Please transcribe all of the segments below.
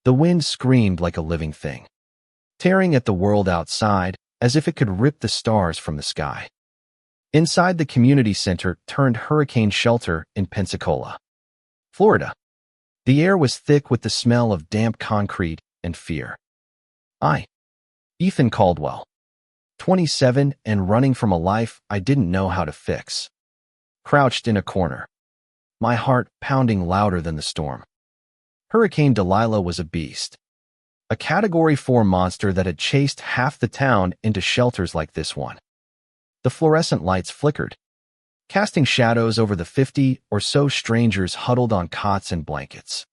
The wind screamed like a living thing, tearing at the world outside as if it could rip the stars from the sky. Inside the community center turned hurricane shelter in Pensacola, Florida. The air was thick with the smell of damp concrete and fear. Ethan Caldwell, 27 and running from a life I didn't know how to fix, crouched in a corner, my heart pounding louder than the storm. Hurricane Delilah was a beast, a Category 4 monster that had chased half the town into shelters like this one. The fluorescent lights flickered, casting shadows over the 50 or so strangers huddled on cots and blankets,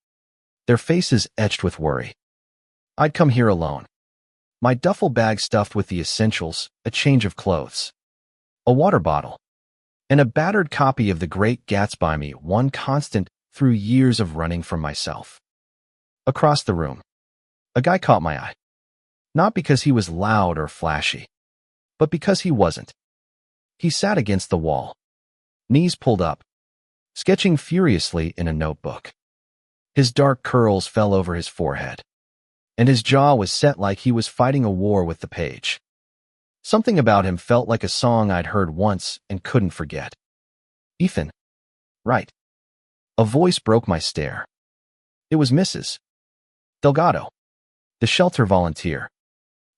their faces etched with worry. I'd come here alone, my duffel bag stuffed with the essentials, a change of clothes, a water bottle, and a battered copy of The Great Gatsby, one constant through years of running from myself. Across the room, a guy caught my eye, not because he was loud or flashy, but because he wasn't. He sat against the wall, knees pulled up, sketching furiously in a notebook. His dark curls fell over his forehead, and his jaw was set like he was fighting a war with the page. Something about him felt like a song I'd heard once and couldn't forget. Ethan. Right. A voice broke my stare. It was Mrs. Delgado, the shelter volunteer,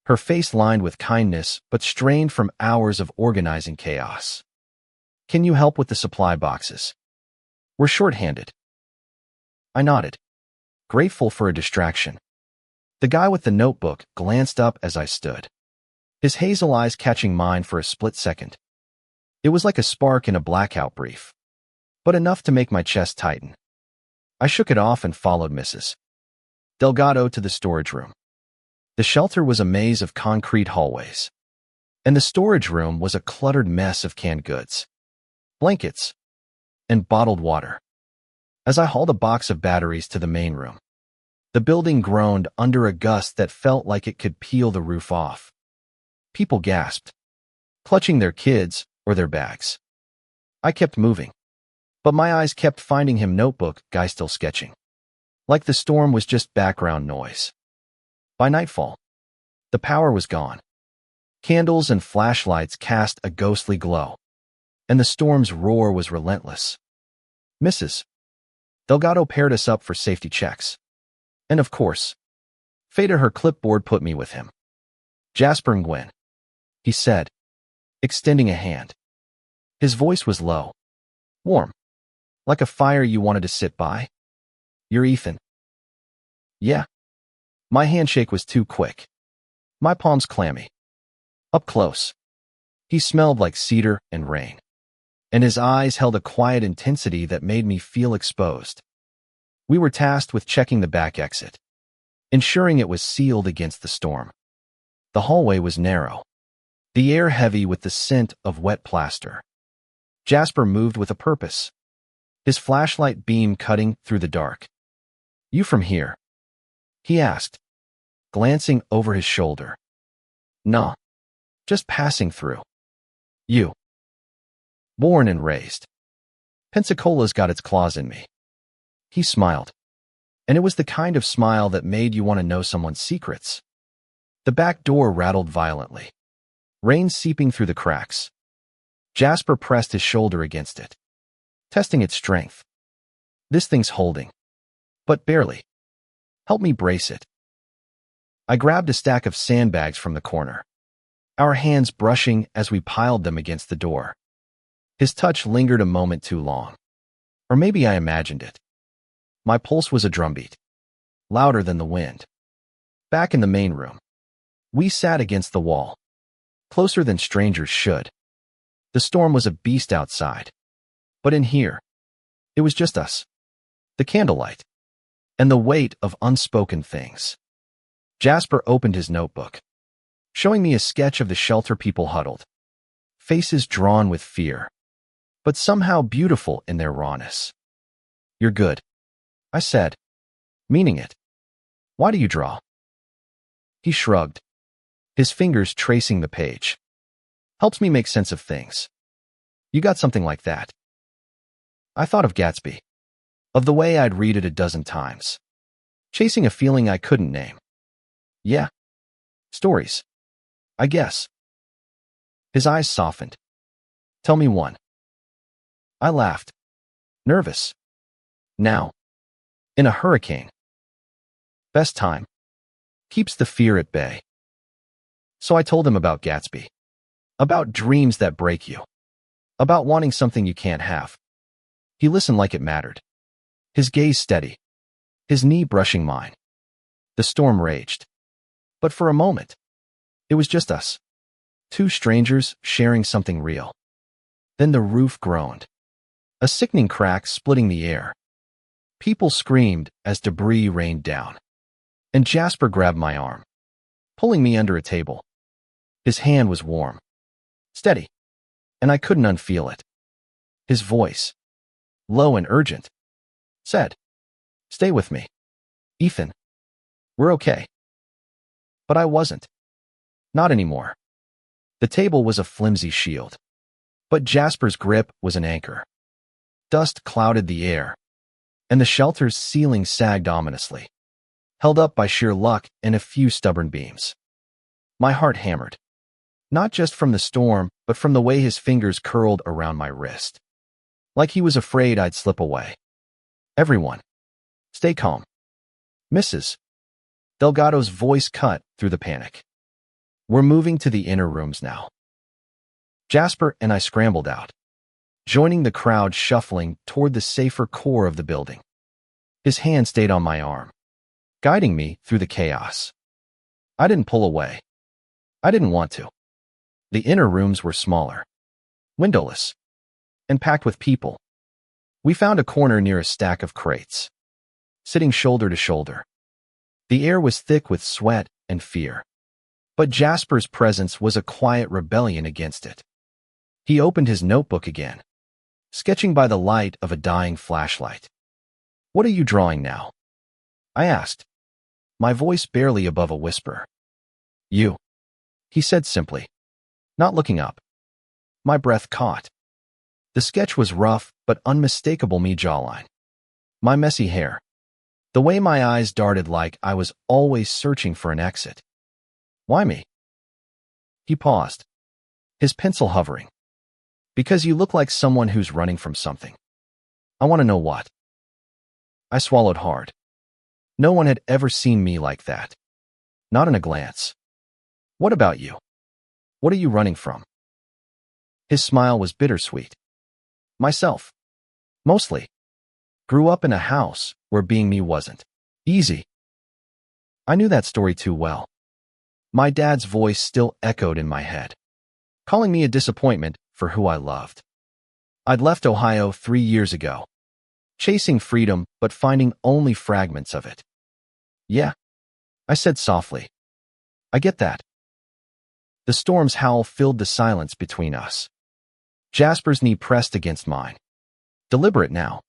her face lined with kindness but strained from hours of organizing chaos. Can you help with the supply boxes? We're short-handed. I nodded, grateful for a distraction. The guy with the notebook glanced up as I stood, his hazel eyes catching mine for a split second. It was like a spark in a blackout brief, but enough to make my chest tighten. I shook it off and followed Mrs. Delgado to the storage room. The shelter was a maze of concrete hallways, and the storage room was a cluttered mess of canned goods, blankets, and bottled water. As I hauled a box of batteries to the main room, the building groaned under a gust that felt like it could peel the roof off. People gasped, clutching their kids or their bags. I kept moving, but my eyes kept finding him, notebook guy still sketching, like the storm was just background noise. By nightfall, the power was gone. Candles and flashlights cast a ghostly glow, and the storm's roar was relentless. Mrs. Delgado paired us up for safety checks. And of course, fate her clipboard put me with him. Jasper Nguyen, he said, extending a hand. His voice was low, warm, like a fire you wanted to sit by. You're Ethan. Yeah. My handshake was too quick, my palms clammy. Up close, he smelled like cedar and rain, and his eyes held a quiet intensity that made me feel exposed. We were tasked with checking the back exit, ensuring it was sealed against the storm. The hallway was narrow, the air heavy with the scent of wet plaster. Jasper moved with a purpose, his flashlight beam cutting through the dark. You from here? He asked, glancing over his shoulder. Nah, just passing through. You. Born and raised. Pensacola's got its claws in me. He smiled, and it was the kind of smile that made you want to know someone's secrets. The back door rattled violently, rain seeping through the cracks. Jasper pressed his shoulder against it, testing its strength. This thing's holding, but barely. Help me brace it. I grabbed a stack of sandbags from the corner, our hands brushing as we piled them against the door. His touch lingered a moment too long, or maybe I imagined it. My pulse was a drumbeat, louder than the wind. Back in the main room, we sat against the wall, closer than strangers should. The storm was a beast outside, but in here, it was just us, the candlelight, and the weight of unspoken things. Jasper opened his notebook, showing me a sketch of the shelter people huddled, faces drawn with fear, but somehow beautiful in their rawness. You're good, I said, meaning it. Why do you draw? He shrugged, his fingers tracing the page. Helps me make sense of things. You got something like that? I thought of Gatsby, of the way I'd read it a dozen times. chasing a feeling I couldn't name. Yeah. Stories. I guess. His eyes softened. Tell me one. I laughed. Nervous. Now. In a hurricane. Best time. Keeps the fear at bay. So I told him about Gatsby. About dreams that break you. About wanting something you can't have. He listened like it mattered. His gaze steady. His knee brushing mine. The storm raged. But for a moment, it was just us. Two strangers sharing something real. Then the roof groaned. A sickening crack splitting the air. People screamed as debris rained down. And Jasper grabbed my arm, pulling me under a table. His hand was warm. Steady. And I couldn't unfeel it. His voice, low and urgent, said, "Stay with me. Ethan. We're okay." But I wasn't. Not anymore. The table was a flimsy shield. But Jasper's grip was an anchor. Dust clouded the air, and the shelter's ceiling sagged ominously, held up by sheer luck and a few stubborn beams. My heart hammered. Not just from the storm, but from the way his fingers curled around my wrist. Like he was afraid I'd slip away. "Everyone, stay calm." "Mrs." Delgado's voice cut through the panic. "We're moving to the inner rooms now." Jasper and I scrambled out, joining the crowd shuffling toward the safer core of the building. His hand stayed on my arm, guiding me through the chaos. I didn't pull away. I didn't want to. The inner rooms were smaller, windowless, and packed with people. We found a corner near a stack of crates, sitting shoulder to shoulder. The air was thick with sweat and fear, but Jasper's presence was a quiet rebellion against it. He opened his notebook again, sketching by the light of a dying flashlight. "What are you drawing now?" I asked, my voice barely above a whisper. "You," he said simply, not looking up. My breath caught. The sketch was rough but unmistakable me jawline. My messy hair. The way my eyes darted like I was always searching for an exit. "Why me?" He paused, his pencil hovering. "Because you look like someone who's running from something." "I want to know what." I swallowed hard. No one had ever seen me like that. Not in a glance. "What about you? What are you running from?" His smile was bittersweet. "Myself. Mostly. Grew up in a house where being me wasn't easy." I knew that story too well. My dad's voice still echoed in my head, calling me a disappointment for who I loved. I'd left Ohio 3 years ago, chasing freedom but finding only fragments of it. "Yeah," I said softly. "I get that." The storm's howl filled the silence between us. Jasper's knee pressed against mine. Deliberate now.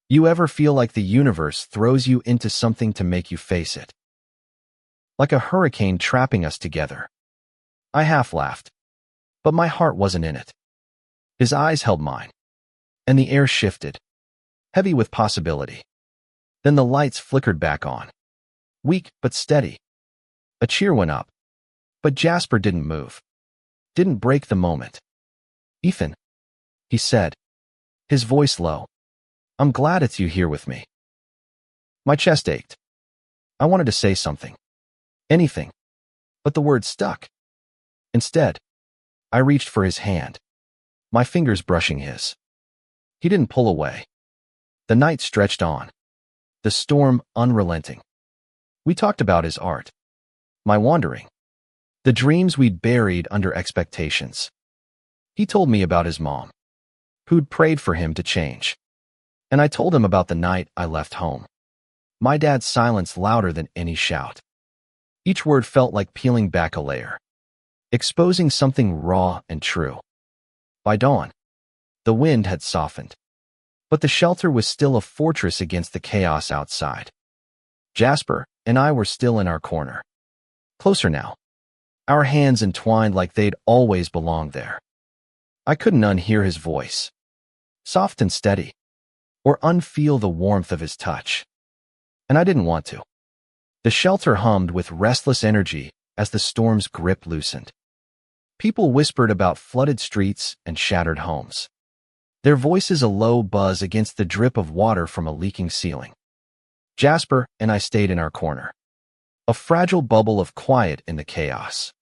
"You ever feel like the universe throws you into something to make you face it? Like a hurricane trapping us together?" I half laughed, but my heart wasn't in it. His eyes held mine, and the air shifted, heavy with possibility. Then the lights flickered back on, weak but steady. A cheer went up, but Jasper didn't move, didn't break the moment. "Ethan," he said, his voice low, "I'm glad it's you here with me." My chest ached. I wanted to say something, anything, but the words stuck. Instead, I reached for his hand, my fingers brushing his. He didn't pull away. The night stretched on, the storm unrelenting. We talked about his art, my wandering, the dreams we'd buried under expectations. He told me about his mom, who'd prayed for him to change. And I told him about the night I left home. My dad's silence louder than any shout. Each word felt like peeling back a layer, exposing something raw and true. By dawn, the wind had softened, but the shelter was still a fortress against the chaos outside. Jasper and I were still in our corner. Closer now, our hands entwined like they'd always belonged there. I couldn't unhear his voice, soft and steady, or unfeel the warmth of his touch. and I didn't want to. The shelter hummed with restless energy as the storm's grip loosened. People whispered about flooded streets and shattered homes, their voices a low buzz against the drip of water from a leaking ceiling. Jasper and I stayed in our corner, a fragile bubble of quiet in the chaos.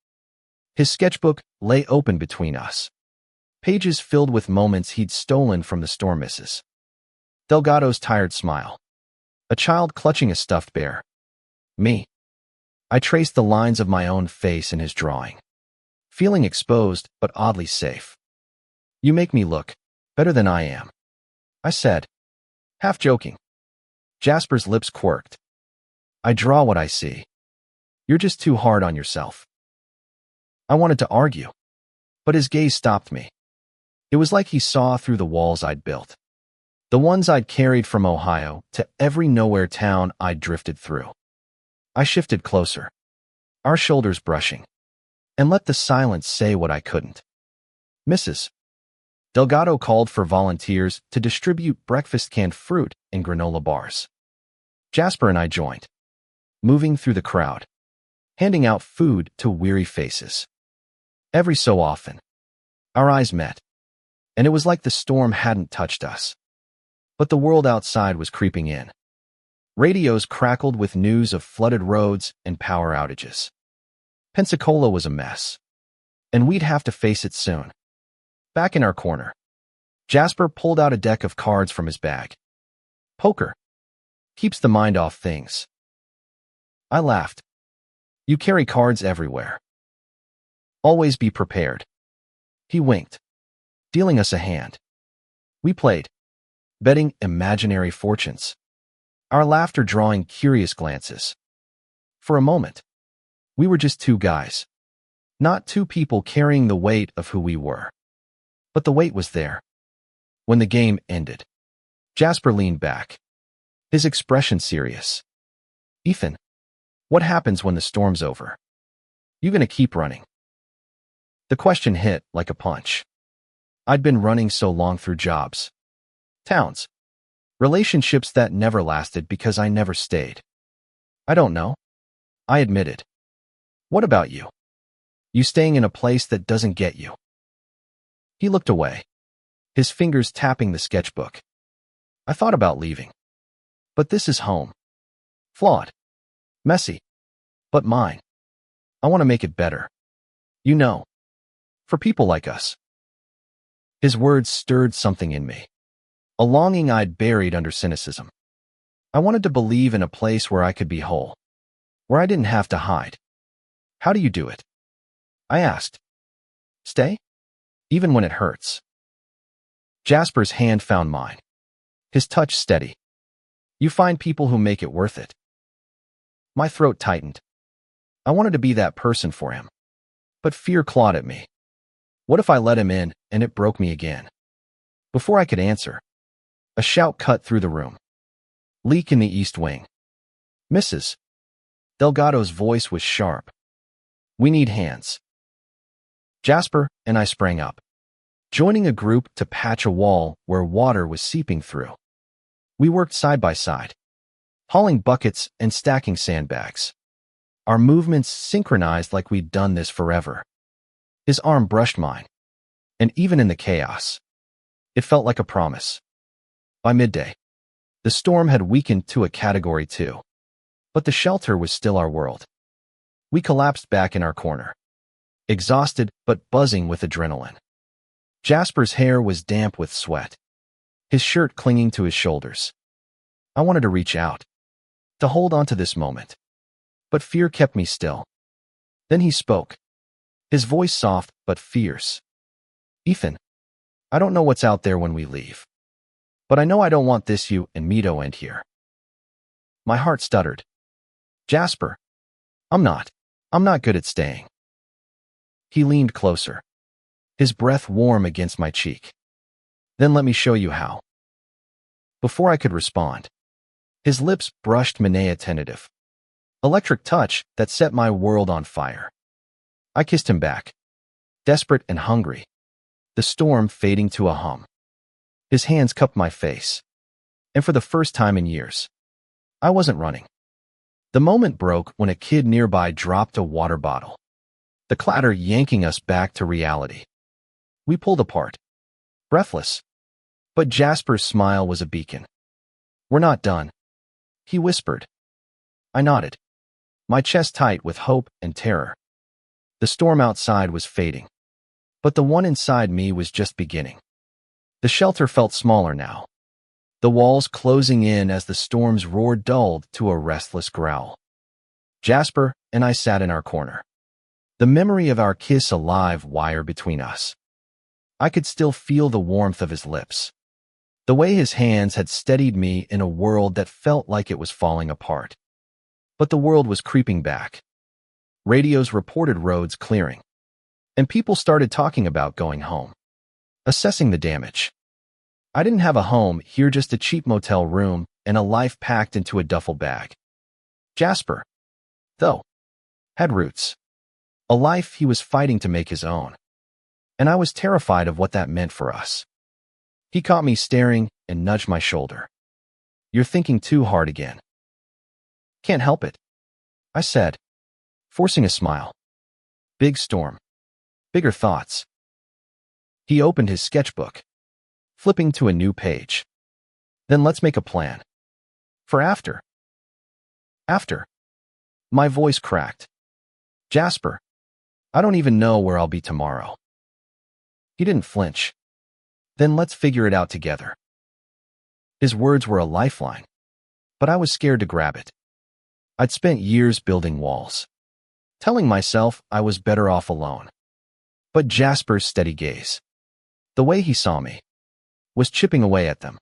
His sketchbook lay open between us, pages filled with moments he'd stolen from the storm misses. Delgado's tired smile. A child clutching a stuffed bear. Me. I traced the lines of my own face in his drawing, feeling exposed but oddly safe. You make me look better than I am, I said, half joking. Jasper's lips quirked. I draw what I see. You're just too hard on yourself. I wanted to argue, but his gaze stopped me. It was like he saw through the walls I'd built, the ones I'd carried from Ohio to every nowhere town I'd drifted through. I shifted closer, our shoulders brushing, and let the silence say what I couldn't. Mrs. Delgado called for volunteers to distribute breakfast canned fruit and granola bars. Jasper and I joined, moving through the crowd, handing out food to weary faces. Every so often, our eyes met, and it was like the storm hadn't touched us. But the world outside was creeping in. Radios crackled with news of flooded roads and power outages. Pensacola was a mess, and we'd have to face it soon. Back in our corner, Jasper pulled out a deck of cards from his bag. Poker. Keeps the mind off things. I laughed. You carry cards everywhere. Always be prepared. He winked, dealing us a hand. We played, betting imaginary fortunes, our laughter drawing curious glances. For a moment, we were just two guys, not two people carrying the weight of who we were. But the weight was there. When the game ended, Jasper leaned back, his expression serious. Ethan, what happens when the storm's over? You gonna keep running? The question hit like a punch. I'd been running so long through jobs, towns, relationships that never lasted because I never stayed. I don't know, I admitted. What about you? You staying in a place that doesn't get you? He looked away, his fingers tapping the sketchbook. I thought about leaving. But this is home. Flawed. Messy. But mine. I want to make it better. You know. For people like us. His words stirred something in me. A longing I'd buried under cynicism. I wanted to believe in a place where I could be whole. Where I didn't have to hide. How do you do it? I asked. Stay? Even when it hurts. Jasper's hand found mine. His touch steady. You find people who make it worth it. My throat tightened. I wanted to be that person for him. But fear clawed at me. What if I let him in and it broke me again? Before I could answer, a shout cut through the room. Leak in the east wing. Mrs. Delgado's voice was sharp. We need hands. Jasper and I sprang up, joining a group to patch a wall where water was seeping through. We worked side by side, hauling buckets and stacking sandbags. Our movements synchronized like we'd done this forever. His arm brushed mine, and even in the chaos, it felt like a promise. By midday, the storm had weakened to a Category 2, but the shelter was still our world. We collapsed back in our corner, exhausted but buzzing with adrenaline. Jasper's hair was damp with sweat, his shirt clinging to his shoulders. I wanted to reach out, to hold on to this moment, but fear kept me still. Then he spoke, his voice soft but fierce. Ethan, I don't know what's out there when we leave, but I know I don't want this you and me to end here. My heart stuttered. Jasper, I'm not good at staying. He leaned closer, his breath warm against my cheek. Then let me show you how. Before I could respond, his lips brushed Minea tentative, electric touch that set my world on fire. I kissed him back, desperate and hungry, the storm fading to a hum. His hands cupped my face, and for the first time in years, I wasn't running. The moment broke when a kid nearby dropped a water bottle, the clatter yanking us back to reality. We pulled apart, breathless. But Jasper's smile was a beacon. "We're not done," he whispered. I nodded, my chest tight with hope and terror. The storm outside was fading, but the one inside me was just beginning. The shelter felt smaller now, the walls closing in as the storm's roar dulled to a restless growl. Jasper and I sat in our corner, the memory of our kiss a live wire between us. I could still feel the warmth of his lips, the way his hands had steadied me in a world that felt like it was falling apart. But the world was creeping back. Radios reported roads clearing, and people started talking about going home, assessing the damage. I didn't have a home here, just a cheap motel room and a life packed into a duffel bag. Jasper, though, had roots, a life he was fighting to make his own, and I was terrified of what that meant for us. He caught me staring and nudged my shoulder. "You're thinking too hard again." "Can't help it," I said, forcing a smile. "Big storm. Bigger thoughts." He opened his sketchbook, flipping to a new page. "Then let's make a plan. For after." After. My voice cracked. "Jasper, I don't even know where I'll be tomorrow." He didn't flinch. "Then let's figure it out together." His words were a lifeline, but I was scared to grab it. I'd spent years building walls, telling myself I was better off alone. But Jasper's steady gaze, the way he saw me, was chipping away at them.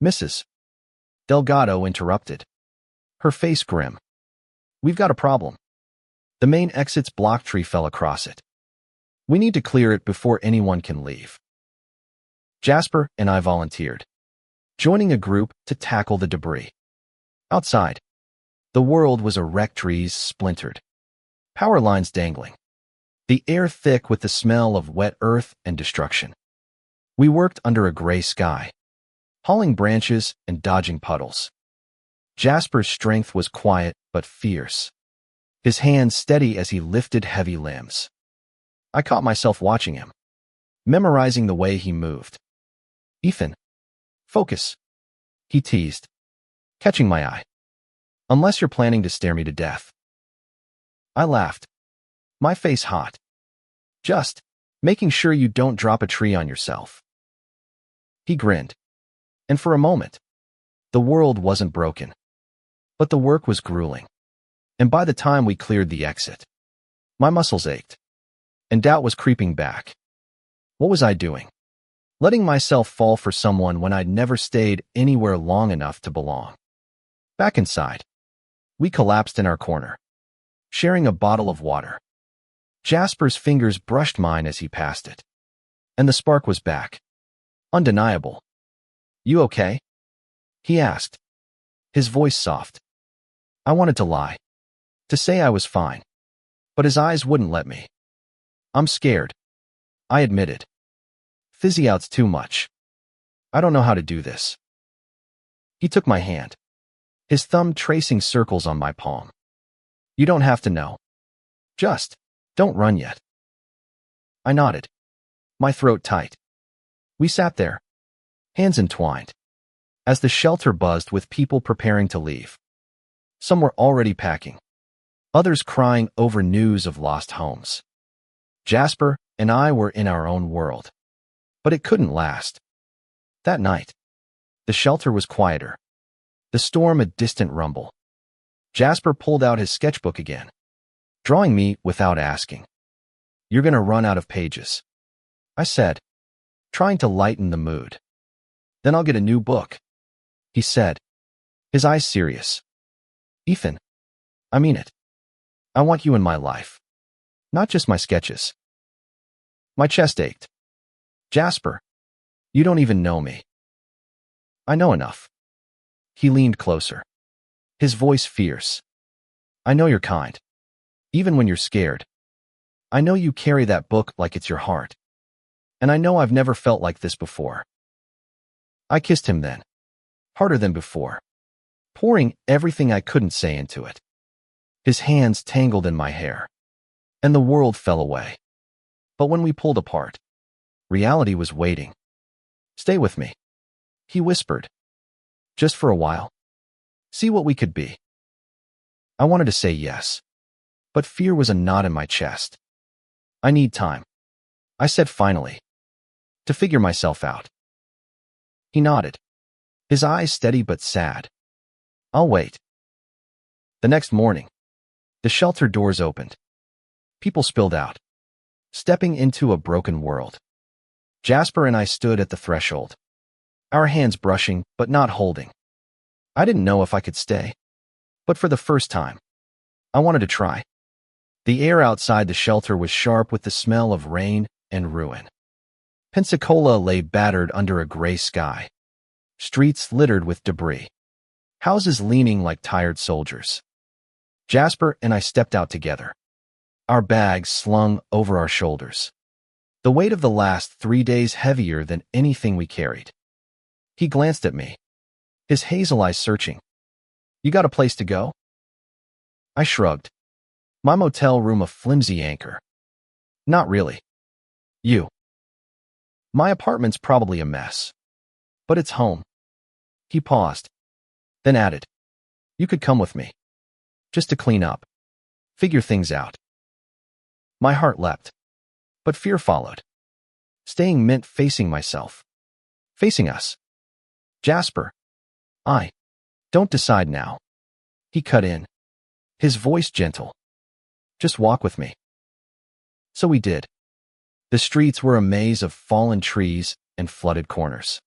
"Mrs. Delgado interrupted, her face grim. "We've got a problem. The main exit's block tree fell across it. We need to clear it before anyone can leave." Jasper and I volunteered, joining a group to tackle the debris. Outside, the world was a wreck, trees splintered, power lines dangling, the air thick with the smell of wet earth and destruction. We worked under a gray sky, hauling branches and dodging puddles. Jasper's strength was quiet but fierce, his hands steady as he lifted heavy limbs. I caught myself watching him, memorizing the way he moved. "Ethan, focus," he teased, catching my eye. "Unless you're planning to stare me to death." I laughed, my face hot. "Just making sure you don't drop a tree on yourself." He grinned, and for a moment, the world wasn't broken. But the work was grueling, and by the time we cleared the exit, my muscles ached, and doubt was creeping back. What was I doing? Letting myself fall for someone when I'd never stayed anywhere long enough to belong. Back inside, we collapsed in our corner, sharing a bottle of water. Jasper's fingers brushed mine as he passed it, and the spark was back. Undeniable. "You okay?" he asked, his voice soft. I wanted to lie, to say I was fine, but his eyes wouldn't let me. "I'm scared," I admitted. "Fizzy out's too much. I don't know how to do this." He took my hand, his thumb tracing circles on my palm. "You don't have to know. Just don't run yet." I nodded, my throat tight. We sat there, hands entwined, as the shelter buzzed with people preparing to leave. Some were already packing, others crying over news of lost homes. Jasper and I were in our own world, but it couldn't last. That night, the shelter was quieter, the storm a distant rumble. Jasper pulled out his sketchbook again, drawing me without asking. "You're gonna run out of pages," I said, trying to lighten the mood. "Then I'll get a new book," he said, his eyes serious. "Ethan, I mean it. I want you in my life, not just my sketches." My chest ached. "Jasper, you don't even know me." "I know enough." He leaned closer, his voice fierce. "I know you're kind, even when you're scared. I know you carry that book like it's your heart. And I know I've never felt like this before." I kissed him then, harder than before, pouring everything I couldn't say into it. His hands tangled in my hair, and the world fell away. But when we pulled apart, reality was waiting. "Stay with me," he whispered. "Just for a while. See what we could be." I wanted to say yes, but fear was a knot in my chest. "I need time," I said finally, "to figure myself out." He nodded, his eyes steady but sad. "I'll wait." The next morning, the shelter doors opened. People spilled out, stepping into a broken world. Jasper and I stood at the threshold, our hands brushing but not holding. I didn't know if I could stay, but for the first time, I wanted to try. The air outside the shelter was sharp with the smell of rain and ruin. Pensacola lay battered under a gray sky, streets littered with debris, houses leaning like tired soldiers. Jasper and I stepped out together, our bags slung over our shoulders, the weight of the last 3 days heavier than anything we carried. He glanced at me, his hazel eyes searching. "You got a place to go?" I shrugged. "My motel room a flimsy anchor." "Not really." "You?" "My apartment's probably a mess, but it's home." He paused, then added, "You could come with me, just to clean up, figure things out." My heart leapt, but fear followed. Staying meant facing myself, facing us. "Jasper, I don't decide now." He cut in, his voice gentle. "Just walk with me." So we did. The streets were a maze of fallen trees and flooded corners.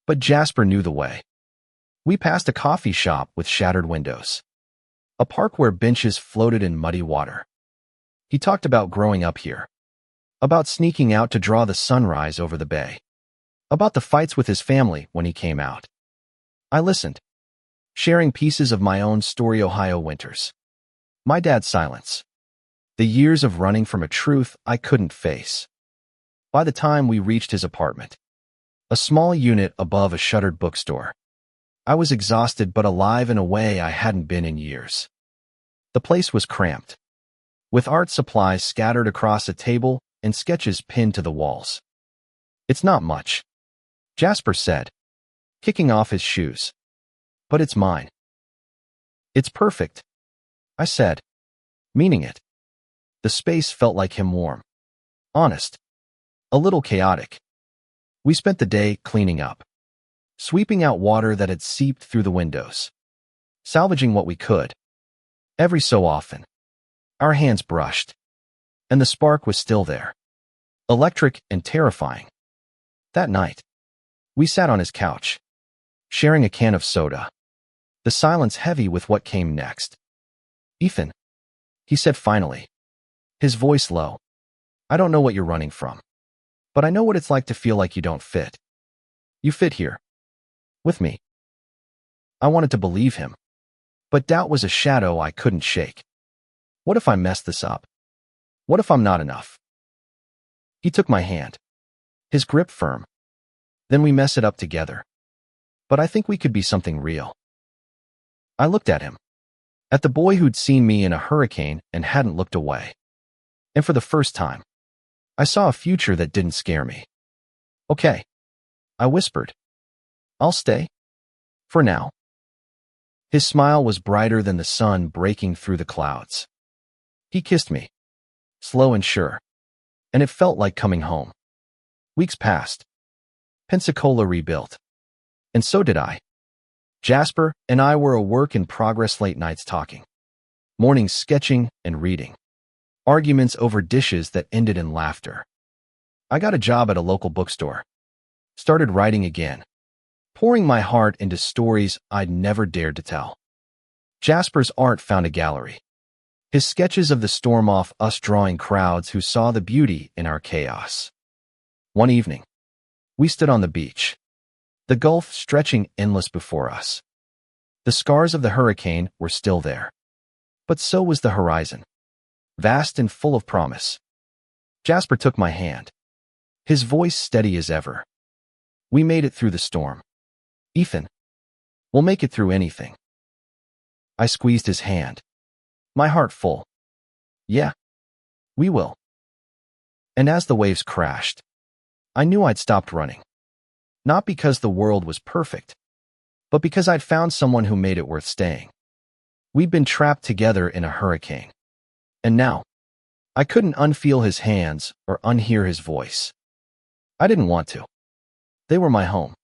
But Jasper knew the way. We passed a coffee shop with shattered windows, a park where benches floated in muddy water. He talked about growing up here, about sneaking out to draw the sunrise over the bay, about the fights with his family when he came out. I listened, sharing pieces of my own story. Ohio winters, my dad's silence, the years of running from a truth I couldn't face. By the time we reached his apartment, a small unit above a shuttered bookstore, I was exhausted but alive in a way I hadn't been in years. The place was cramped, with art supplies scattered across a table and sketches pinned to the walls. "It's not much," Jasper said, kicking off his shoes, "but it's mine." "It's perfect," I said, meaning it. The space felt like him, warm, honest, a little chaotic. We spent the day cleaning up, sweeping out water that had seeped through the windows, salvaging what we could. Every so often, our hands brushed, and the spark was still there, electric and terrifying. That night, we sat on his couch, sharing a can of soda, the silence heavy with what came next. "Ethan," he said finally, his voice low, "I don't know what you're running from, but I know what it's like to feel like you don't fit. You fit here, with me." I wanted to believe him, but doubt was a shadow I couldn't shake. What if I mess this up? What if I'm not enough? He took my hand, his grip firm. "Then we mess it up together. But I think we could be something real." I looked at him, at the boy who'd seen me in a hurricane and hadn't looked away. And for the first time, I saw a future that didn't scare me. "Okay," I whispered. "I'll stay. For now." His smile was brighter than the sun breaking through the clouds. He kissed me, slow and sure, and it felt like coming home. Weeks passed. Pensacola rebuilt. And so did I. Jasper and I were a work in progress, late nights talking, mornings sketching and reading, arguments over dishes that ended in laughter. I got a job at a local bookstore, started writing again, pouring my heart into stories I'd never dared to tell. Jasper's art found a gallery, his sketches of the storm off us drawing crowds who saw the beauty in our chaos. One evening, we stood on the beach, the gulf stretching endless before us. The scars of the hurricane were still there, but so was the horizon, vast and full of promise. Jasper took my hand, his voice steady as ever. "We made it through the storm. Ethan, we'll make it through anything." I squeezed his hand, my heart full. Yeah, we will. And as the waves crashed, I knew I'd stopped running. Not because the world was perfect, but because I'd found someone who made it worth staying. We'd been trapped together in a hurricane. And now, I couldn't unfeel his hands or unhear his voice. I didn't want to. They were my home.